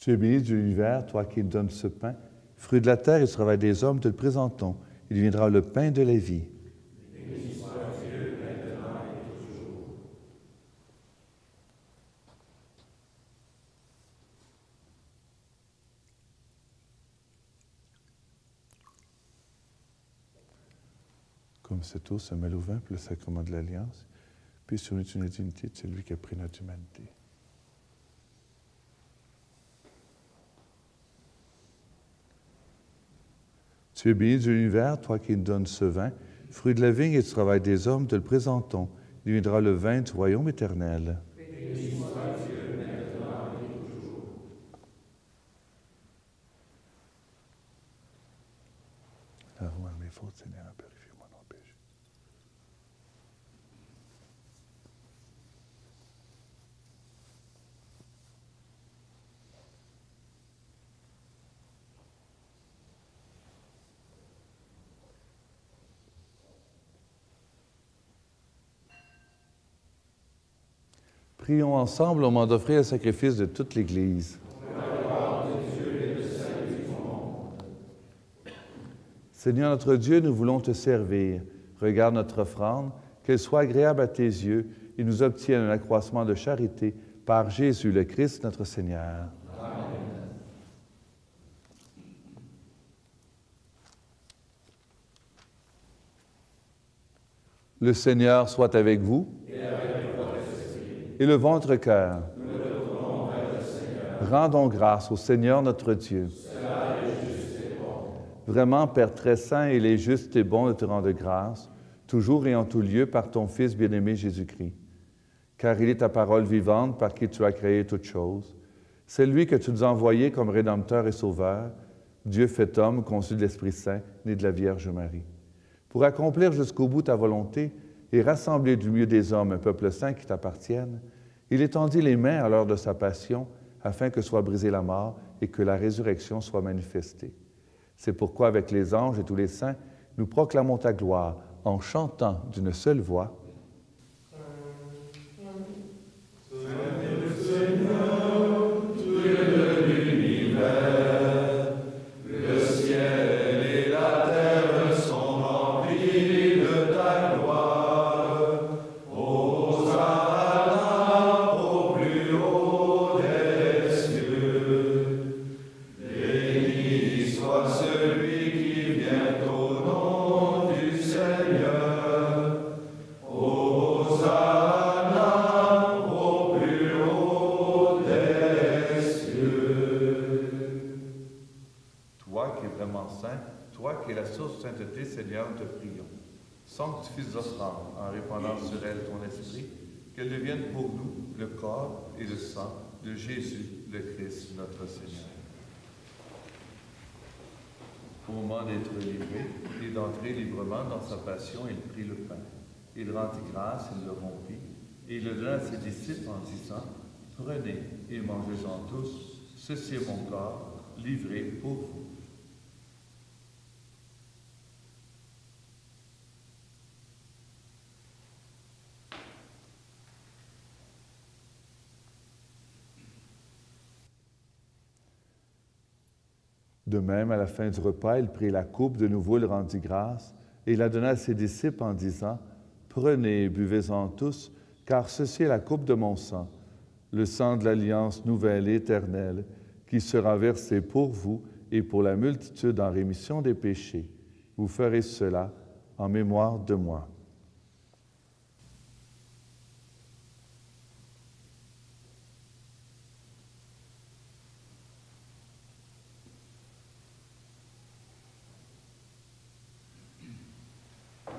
Tu es béni de l'univers, toi qui donnes ce pain, fruit de la terre et du travail des hommes, te le présentons. Il deviendra le pain de la vie. Béni soit Dieu, maintenant et toujours. Comme cette eau se mêle au vin, puis le sacrement de l'Alliance, puis sur une unité de celui qui a pris notre humanité. Tu es béni de l'univers, toi qui nous donnes ce vin, fruit de la vigne et du travail des hommes, te le présentons. Il deviendra le vin du royaume éternel. Béni soit Dieu, maintenant et toujours. Lave-moi mes fautes, Seigneur, purifie-moi nos péchés. Prions ensemble au moment d'offrir le sacrifice de toute l'Église. Seigneur notre Dieu, nous voulons te servir. Regarde notre offrande, qu'elle soit agréable à tes yeux et nous obtienne un accroissement de charité par Jésus le Christ, notre Seigneur. Amen. Le Seigneur soit avec vous. Et avec votre esprit. Élevons votre cœur. Nous le tournons vers le Seigneur. Rendons grâce au Seigneur notre Dieu. Cela est juste et bon. Vraiment, Père très saint, il est juste et bon de te rendre grâce, toujours et en tout lieu, par ton Fils bien-aimé Jésus-Christ. Car il est ta parole vivante par qui tu as créé toutes choses. C'est lui que tu nous as envoyé comme Rédempteur et Sauveur, Dieu fait homme, conçu de l'Esprit Saint, né de la Vierge Marie. Pour accomplir jusqu'au bout ta volonté et rassembler du milieu des hommes un peuple saint qui t'appartienne, il étendit les mains à l'heure de sa passion, afin que soit brisée la mort et que la résurrection soit manifestée. C'est pourquoi, avec les anges et tous les saints, nous proclamons ta gloire en chantant d'une seule voix. Seigneur, te prions. Sanctifie ces offrandes en répandant sur elles ton esprit, qu'elles deviennent pour nous le corps et le sang de Jésus, le Christ, notre Seigneur. Au moment d'être livré et d'entrer librement dans sa passion, il prit le pain. Il rendit grâce, il le rompit, et il le donna à ses disciples en disant, « Prenez et mangez-en tous, ceci est mon corps, livré pour vous. » De même, à la fin du repas, il prit la coupe, de nouveau il rendit grâce, et il la donna à ses disciples en disant, « Prenez et buvez-en tous, car ceci est la coupe de mon sang, le sang de l'alliance nouvelle et éternelle, qui sera versé pour vous et pour la multitude en rémission des péchés. Vous ferez cela en mémoire de moi. »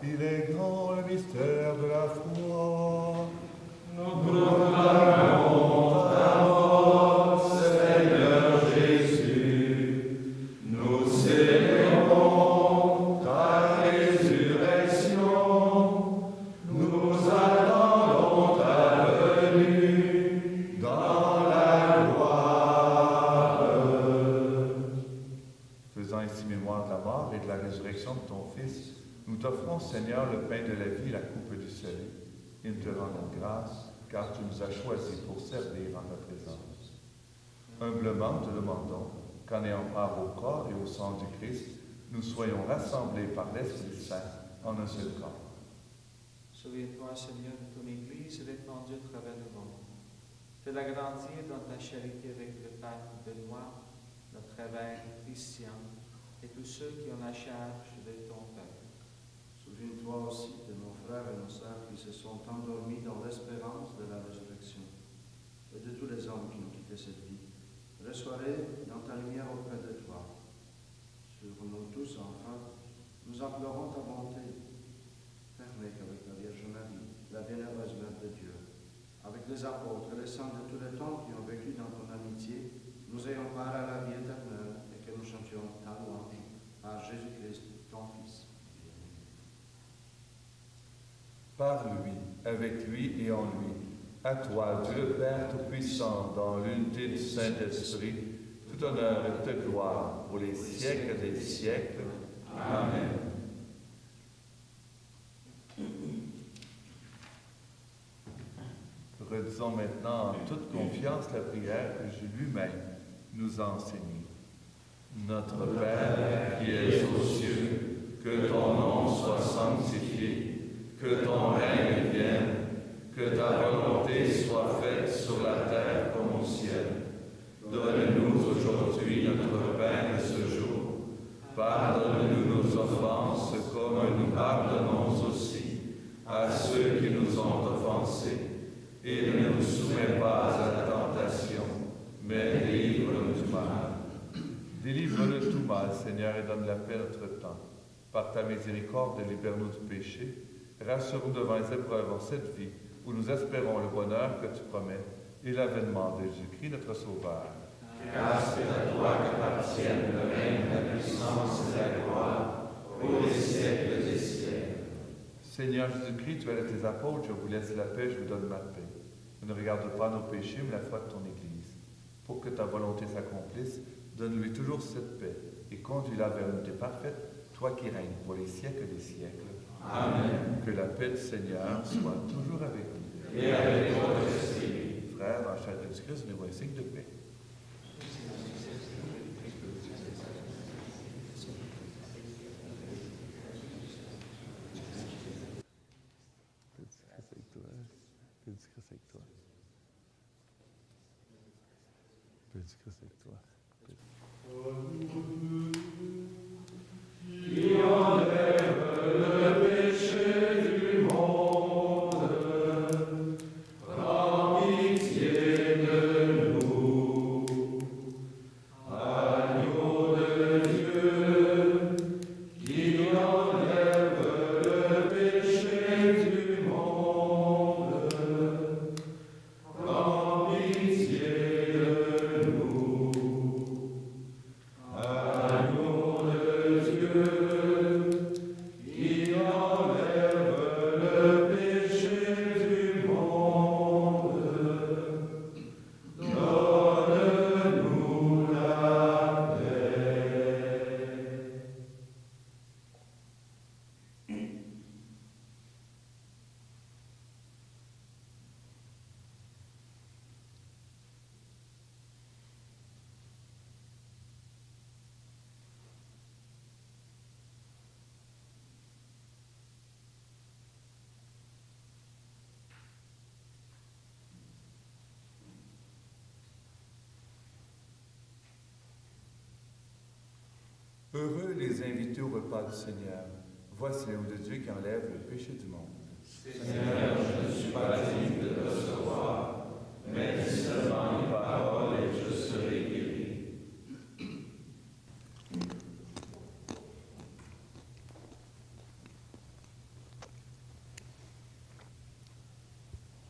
Il est grand le mystère de la foi. Nous proclamons ta mort, Seigneur Jésus. Nous célébrons ta résurrection. Nous attendons ta venue dans la gloire. Faisant ainsi mémoire de la mort et de la résurrection de ton Fils, nous t'offrons, Seigneur, le pain de la vie et la coupe du salut, et nous te rendons grâce, car tu nous as choisis pour servir en ta présence. Humblement te demandons qu'en ayant part au corps et au sang du Christ, nous soyons rassemblés par l'Esprit Saint en un seul corps. Souviens-toi, Seigneur, de ton Église répandue à travers le monde. Fais-la grandir dans ta charité avec le Père Benoît, notre évêque Christian, et tous ceux qui ont la charge de ton peuple. Souviens-toi aussi de nos frères et nos sœurs qui se sont endormis dans l'espérance de la résurrection, et de tous les hommes qui ont quitté cette vie. Reçois-les dans ta lumière auprès de toi. Sur nous tous, enfin, nous implorons ta bonté. Permets qu'avec la Vierge Marie, la bienheureuse Mère de Dieu, avec les apôtres et les saints de tous les temps qui ont vécu dans ton amitié, nous ayons part à la vie éternelle et que nous chantions ta louange par Jésus-Christ, ton Fils. Par lui, avec lui et en lui, à toi, Dieu le Père Tout-Puissant, dans l'unité du Saint-Esprit, tout honneur et toute gloire pour les siècles des siècles. Amen. Redisons maintenant en toute confiance la prière que Jésus lui-même nous a enseignée. Notre Père qui es aux cieux, que ton nom soit sanctifié, que ton règne vienne, que ta volonté soit faite sur la terre comme au ciel. Donne-nous aujourd'hui notre pain de ce jour. Pardonne-nous nos offenses comme nous pardonnons aussi à ceux qui nous ont offensés. Et ne nous soumets pas à la tentation, mais délivre-nous du mal. Délivre-nous de tout mal, Seigneur, et donne la paix à notre temps. Par ta miséricorde, libère-nous du péché. Rassure-nous devant les épreuves en cette vie, où nous espérons le bonheur que tu promets et l'avènement de Jésus-Christ, notre Sauveur. Car c'est à toi qu'appartiennent le règne, la puissance et la gloire, pour les siècles des siècles. Seigneur Jésus-Christ, tu as dit à tes apôtres, je vous laisse la paix, je vous donne ma paix. Ne regarde pas nos péchés, mais la foi de ton Église. Pour que ta volonté s'accomplisse, donne-lui toujours cette paix et conduis-la vers l'unité parfaite, toi qui règnes pour les siècles des siècles. Amen. Que la paix du Seigneur soit toujours avec vous. Et avec votre esprit. Frères, dans la chair de Jésus-Christ, donnez-vous un signe de paix. Qui enlève le péché du monde, prends pitié de nous. Agneau de Dieu, qui enlève le péché du monde, prends pitié de nous. Agneau de Dieu, qui enlève le péché du monde, donne-nous la paix. Heureux les invités au repas du Seigneur. Voici l'homme de Dieu qui enlève le péché du monde. Seigneur, je ne suis pas digne de te recevoir, mais dis seulement une parole et je serai guéri.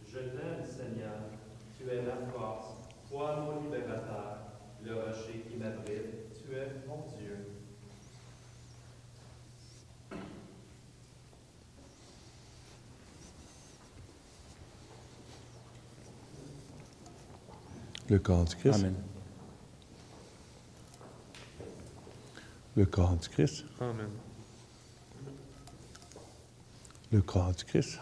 Je t'aime, Seigneur, tu es ma force, toi mon libérateur, le rocher qui m'abrite, tu es mon Dieu. Le corps du Christ. Amen. Le corps du Christ. Amen. Le corps du Christ.